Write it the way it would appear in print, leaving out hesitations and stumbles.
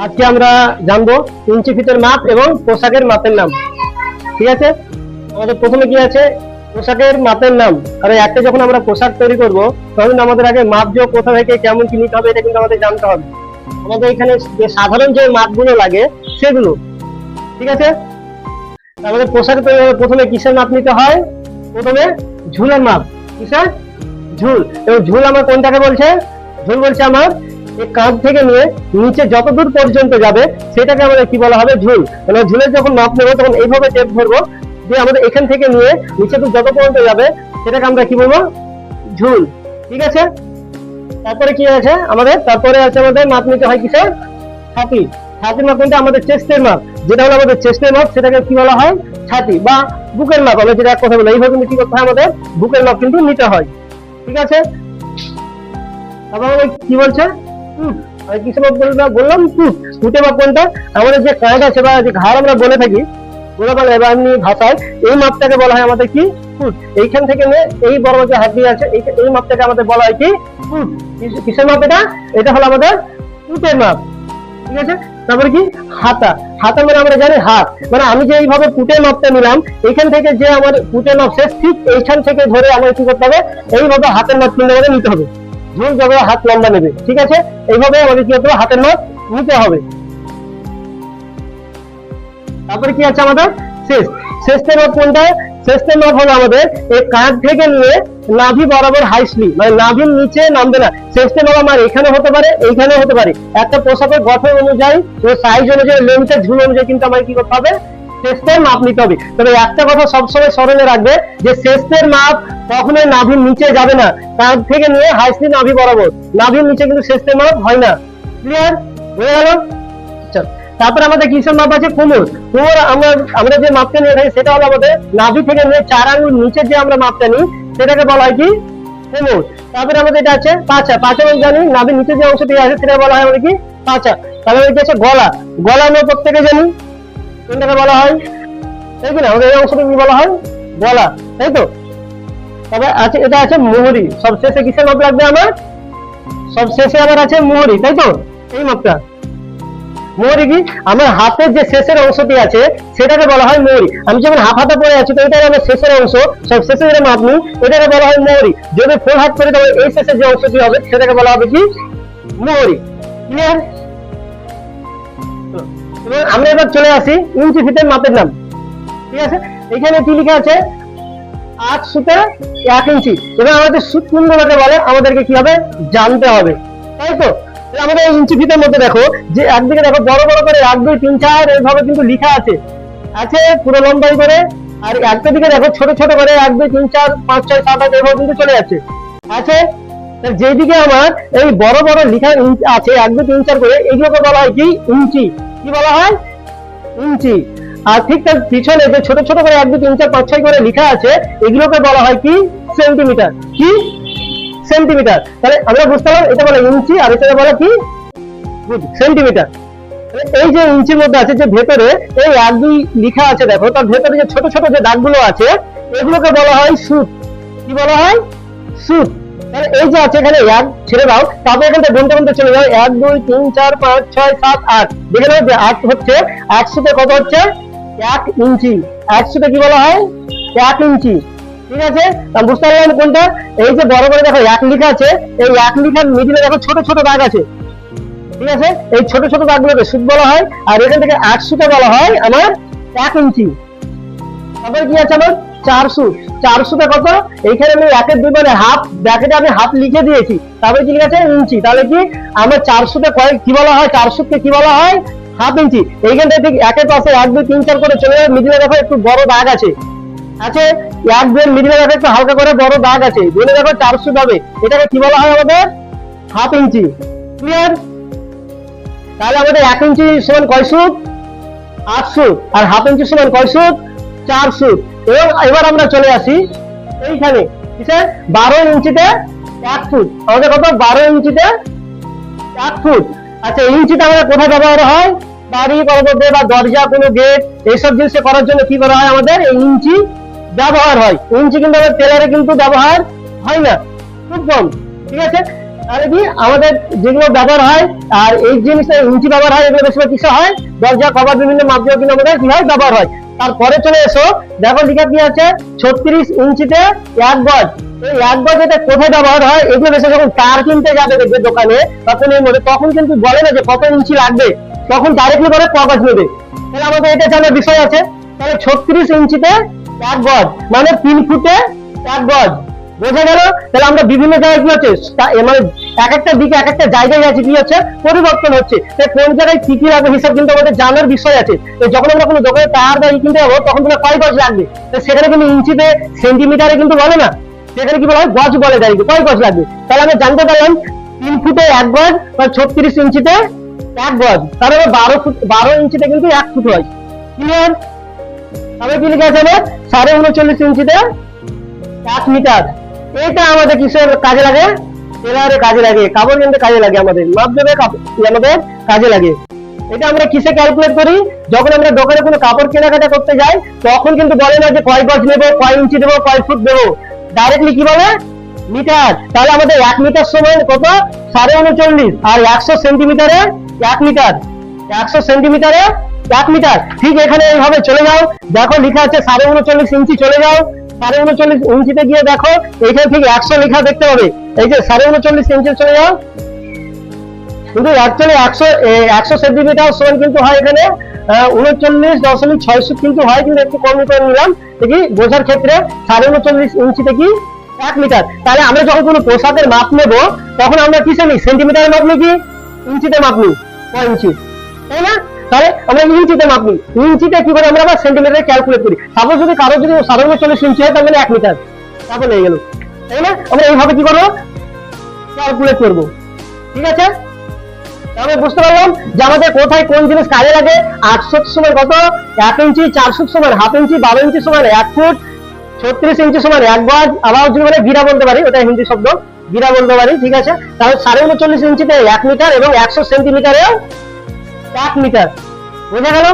আজকে আমরা জানবো ইঞ্চি ফিটের মাপ এবং পোশাকের মাপের নাম। ঠিক আছে, আমাদের প্রথমে কি আছে, পোশাকের মাপের নাম। কারণ একটা যখন আমরা পোশাক তৈরি করব তখন আমাদের আগে মাপ যোগ কোথা থেকে কেমন কি নিতে হবে এটা কিন্তু আমাদের জানতে হবে। আমাদের এখানে যে সাধারণ যে মাপগুলো লাগে সেগুলো, ঠিক আছে। আমাদের পোশাক তৈরি হবে, প্রথমে কিসের মাপ নিতে হয়? প্রথমে ঝুলের মাপ। কিসের? ঝুল। এবং ঝুল আমার কোনটাকে বলছে? ঝুল বলছে আমার এই কাঁধ থেকে নিয়ে নিচে যত দূর পর্যন্ত যাবে সেটাকে আমাদের কি বলা হবে? ঝুল। মানে ঝুলের যখন মাপ নেবো তখন এইভাবে টেপ ধরবো যে আমাদের এখান থেকে নিয়ে নিচে দূর যত পর্যন্ত যাবে সেটাকে আমরা কি বলবো? ঝুল। ঠিক আছে, তারপরে কি আছে আমাদের? তারপরে আছে আমাদের মাপ নিতে হয় কিসের? ছাতি। ছাতির মাপ কোনটা? আমাদের চেস্টের মাপ। যেটা হলো আমাদের চেস্টের মাপ সেটাকে কি বলা হয়? ছাতি বা বুকের মাপ। আমরা যেটা এক কথা বলি এইভাবে কিন্তু কি করতে হয়? আমাদের বুকের মাপ কিন্তু নিতে হয়। ঠিক আছে, তারপর আমাদের কি বলছে? ফুট। আমি কিসের মাপ বললাম? ফুট। ফুটের মাপ কোনটা? আমাদের যে কাঁধ আছে বা যে ঘাড় আমরা বলে থাকি বলে এবার এমনি ভাষায়, এই মাপটাকে বলা হয় আমাদের কি? ফুট। এইখান থেকে নিয়ে এই বড় যে হাড্ডি আছে এই মাপটাকে আমাদের বলা হয় কি? ফুট। কিসের মাপ এটা? এটা হলো আমাদের ফুটের মাপ। ঠিক আছে, তারপরে কি? হাতা। হাতা মানে আমরা জানি হাত। মানে আমি যে এইভাবে ফুটের মাপটা নিলাম, এইখান থেকে যে আমার ফুটের মাপ শেষ, ঠিক এইখান থেকে ধরে আমার কি করতে হবে? এইভাবে হাতের মাপ কিন্তু আমাদের নিতে হবে। ঝুল যবে হাত লম্বা নেবে, ঠিক আছে, এইভাবে আমাদের কি করতে হবে? হাতের মাপ নিতে হবে। তারপরে কি আছে আমাদের? শেষ। শেষের মাপ কোনটা? শেষের মাপ হলো আমাদের এই কাঁধ থেকে নিয়ে নাভি বরাবর হাইসলি, মানে নাভির নিচে নামবে না। শেষের মাপ আমার এখানে হতে পারে, এইখানে হতে পারে। একটা পোশাকের গঠন অনুযায়ী ও সাইজ অনুযায়ী লেন্থের ঝুল অনুযায়ী কিন্তু আমাকে কি করতে হবে? শেষের মাপ নিতে হবে। তবে একটা কথা সবসময় স্মরণে রাখবে যে শেষের মাপ কখনোই নাভির নিচে যাবে না। কাঁধ থেকে নিয়ে হাইসলি নাভি বরাবর, নাভির নিচে কিন্তু শেষের মাপ হয় না। ক্লিয়ার হয়ে গেল? আচ্ছা, তারপরে আমাদের কিসের মাপ আছে? কোমর। কোমর আমরা যে মাপটা নিয়ে থাকি সেটা হলো আমাদের নাভি থেকে নিয়ে 4 আঙ্গুল নিচে যে আমরা মাপটা নিই সেটাকে বলা হয় কি? কোমর। তারপরে আমাদের এটা আছে পাছা। পাছা আমরা জানি নাভির নিচে যে অংশটি আছে সেটা বলা হয় আমাদের কি? পাছা। তারপরে কি আছে? গলা। গলা আমরা প্রত্যেকে জানি কোনটাকে বলা হয়? তাই কি না? আমাদের এই অংশটা কি বলা হয়? গলা, তাই তো। তবে আছে এটা আছে মোহরি। সবশেষে কিসের মাপ লাগবে আমার? সবশেষে আবার আছে মোহরি, তাই তো। এই মাপটা মোহরি কি? আমার হাতের যে শেষের অংশটি আছে সেটাকে বলা হয় মোহরি। আমি যখন হাফ হাতা পরে আছি তো এটা আমার শেষের অংশ, সব শেষে যেটা মাপ নিই এটাকে বলা হয় মোহরি। যদি ফুল হাত করে তবে এই শেষের যে অংশটি হবে সেটাকে বলা হবে কি? মোহরি। ক্লিয়ার? আমরা এবার চলে আসি ইঞ্চি ফিটের মাপের নাম। ঠিক আছে, এখানে কি লেখা আছে? 8 সুতে 1 ইঞ্চি। এবার আমাদের সুত কোনগুলোকে বলে আমাদেরকে কি হবে? জানতে হবে, তাই তো। আমাদের ইঞ্চি ফিটের মধ্যে দেখো যে একদিকে দেখো বড় বড় করে 1 2 3 4 এইভাবে কিন্তু লেখা আছে আছে পুরো লম্বাই করে। আর একটা দিকে দেখো ছোট ছোট করে 1 2 3 4 5 6 7 8 এইভাবে কিন্তু চলে যাচ্ছে আছে। যেদিকে আমার এই বড় বড় লেখা আছে 1 2 3 4 করে, এইগুলোকে বলা হয় কি? ইঞ্চি। কি বলা হয়? ইঞ্চি। আর ঠিক তার পিছনে যে ছোট ছোট করে 1 2 3 4 5 6 করে লেখা আছে এগুলোকে বলা হয় কি? সেন্টিমিটার। কি? সেন্টিমিটার। তাহলে আমরা বুঝতে পারলাম এটা বলে ইঞ্চি আর এটা বলে কি? সেন্টিমিটার। এই যে ইঞ্চির মধ্যে আছে যে ভেতরে এই 1 2 লেখা আছে দেখো, তার ভেতরে যে ছোট ছোট যে দাগগুলো আছে এগুলোকে বলা হয় সুত। কি বলা হয়? সুত। তাহলে এই যে আছে এখানে 1 ছেড়ে দাও, তারপরে এখান থেকে গুনতে গুনতে চলে যাও 1 2 3 4 5 6 7 8। দেখে নাও যে 8 হচ্ছে 1 সুতে কত হচ্ছে? 1 ইঞ্চি। 1 সুতে কি বলা হয়? 1 ইঞ্চি। ঠিক আছে, আমি বুঝতে পারলাম কোনটা। এই যে বড় করে দেখো 1 লেখা আছে, এই 1 লেখার মিডিলে দেখো ছোট ছোট দাগ আছে, ঠিক আছে। এই ছোট ছোট দাগগুলোকে সুত বলা হয়। আর এখান থেকে 8 সুতে বলা হয় আমার 1 ইঞ্চি। তারপরে কি আছে আমার? 4 সুত। 4 সুতে কত? এইখানে আমি 1 এর 2 মানে হাফ, ব্র্যাকেটে আমি হাফ লিখে দিয়েছি, তারপরে কি লিখেছে? ইঞ্চি। তাহলে কি আমার 4 সুতে কি বলা হয়? 4 সুতকে কি বলা হয়? Half inch. এইখান থেকে ঠিক 1 এর পাশে 1 2 3 4 করে চলে যাবে, মিডিলে দেখো একটু বড় দাগ আছে 1 2 এর মিডিলে দেখো একটু হালকা করে বড় দাগ আছে, বলে দেখো 4 সুত হবে। এটাকে কি বলা হয় আমাদের? Half inch. ক্লিয়ার? তাহলে আমাদের 1 ইঞ্চি সমান কয় সুত? 8 সুত। আর হাফ ইঞ্চি সমান কয় সুত? 4 সুত। এবং এবার আমরা চলে আসি এইখানে, ঠিক আছে, 12 ইঞ্চিতে 1 ফুট। আমাদের কত? 12 ইঞ্চিতে 1 ফুট। আচ্ছা, ইঞ্চিটা আমাদের কোথায় ব্যবহার হয়? বাড়ি পর্বতে বা দরজা কোনো গেট এইসব জিনিসে করার জন্য কি করা হয়? আমাদের এই ইঞ্চি ব্যবহার হয়। ইঞ্চি কিন্তু আমাদের টেলারে কিন্তু ব্যবহার হয় না, খুব কম। ঠিক আছে, তাহলে কি আমাদের যেগুলো ব্যবহার হয় আর এই জিনিসটা ইঞ্চি ব্যবহার হয়, এগুলো বেশিরভাগ কিসে হয়, দরজা কভার বিভিন্ন মাপ দিয়ে কিন্তু আমাদের কি হয় ব্যবহার হয়। তারপরে চলে এসো, দেখো লিখা কি আছে 36 ইঞ্চিতে 1 গজ। এই 1 গজ এটা কোথায় ব্যবহার হয়, এগুলো বেশি যখন তার কিনতে যাবে দেখবে দোকানে বা কোনের মধ্যে, তখন কিন্তু বলে না যে কত ইঞ্চি লাগবে, তখন ডাইরেক্টলি বলে ক গজ নেবে। তাহলে আমাদের এটা জানার বিষয় আছে। তাহলে 36 ইঞ্চিতে 1 গজ মানে 3 ফুটে 1 গজ, বোঝা গেল। তাহলে আমরা বিভিন্ন জায়গায় কি হচ্ছে মানে এক একটা দিকে এক একটা জায়গায় আছে কি হচ্ছে পরিবর্তন হচ্ছে, কোন জায়গায় কি কি লাগবে হিসাব কিন্তু আমাদের জানার বিষয় আছে। যখন আমরা কোনো দোকানে টায়ার গাড়ি কিনতে যাবো তখন কিন্তু কয় গজ লাগবে, সেখানে কিন্তু ইঞ্চিতে সেন্টিমিটারে কিন্তু বলে না, সেখানে কি বলা হয় গজ বলে গাড়িকে কয় গজ লাগবে। তাহলে আমরা জানতে পারলাম 3 ফুটে 1 গজ বা 36 ইঞ্চিতে 1 গজ, তাহলে 12 ইঞ্চিতে কিন্তু 1 ফুট হয়। ক্লিয়ার? তাহলে কি লিখে আছে 39.5 ইঞ্চিতে 1 মিটার। এটা আমাদের কিসের কাজে লাগে, টেলারে কাজে লাগে, কাপড় কিনতে কাজে লাগে, আমাদের মাপ দেবে আমাদের কাজে লাগে। এটা আমরা কিসে ক্যালকুলেট করি, যখন আমরা দোকানে কোনো কাপড় কেনাকাটা করতে যাই তখন কিন্তু বলে না যে কয় গজ নেবো, কয় ইঞ্চি দেবো, কয় ফুট দেবো, ডাইরেক্টলি কি বলে মিটার। তাহলে আমাদের 1 মিটার সমান কত 39.5 আর 100 সেন্টিমিটারে 1 মিটার, 100 সেন্টিমিটারে 1 মিটার। ঠিক এখানে এইভাবে চলে যাও, দেখো লেখা আছে 39.5 ইঞ্চি, চলে যাও 39.5 ইঞ্চিতে গিয়ে দেখো এখানে ঠিক 100 লেখা দেখতে হবে, এই যে 39.5 ইঞ্চি চলে যাও, কিন্তু অ্যাকচুয়ালি 100 সেন্টিমিটার সমান কিন্তু হয় এখানে 39.6 কিন্তু হয়, কিন্তু একটু কম করে নিলাম কি বোঝার ক্ষেত্রে। 39.5 ইঞ্চিতে কি 1 মিটার। তাহলে আমরা যখন কোনো পোশাকের মাপ নেব তখন আমরা কিসে নিই, সেন্টিমিটারে মাপ নিই কি ইঞ্চিতে মাপ নিই, কয় ইঞ্চি, তাই না? তাহলে আমরা ইঞ্চিতে মাপ নিই, ইঞ্চিতে কি করে আমরা আবার সেন্টিমিটারে ক্যালকুলেট করি। সাপোজ যদি কারো যদি 39 ইঞ্চি হয় তাহলে 1 মিটার, তারপর হয়ে গেল, তাই না? আমরা এইভাবে কি করবো ক্যালকুলেট করবো। ঠিক আছে? তাহলে বুঝতে পারলাম যে আমাদের কোথায় কোন জিনিস কাজে লাগে। 800 সমান কত 1 ইঞ্চি, 400 সমান হাফ ইঞ্চি, 12 ইঞ্চি সমান 1 ফুট, 36 ইঞ্চি সমান 1 গজ, আবার যদি বলে গিরা বলতে পারি, ওটা হিন্দি শব্দ গিরা বলতে পারি। ঠিক আছে? তাহলে 39.5 ইঞ্চিতে 1 মিটার এবং 100 সেন্টিমিটারে 1 মিটার, বোঝা গেল?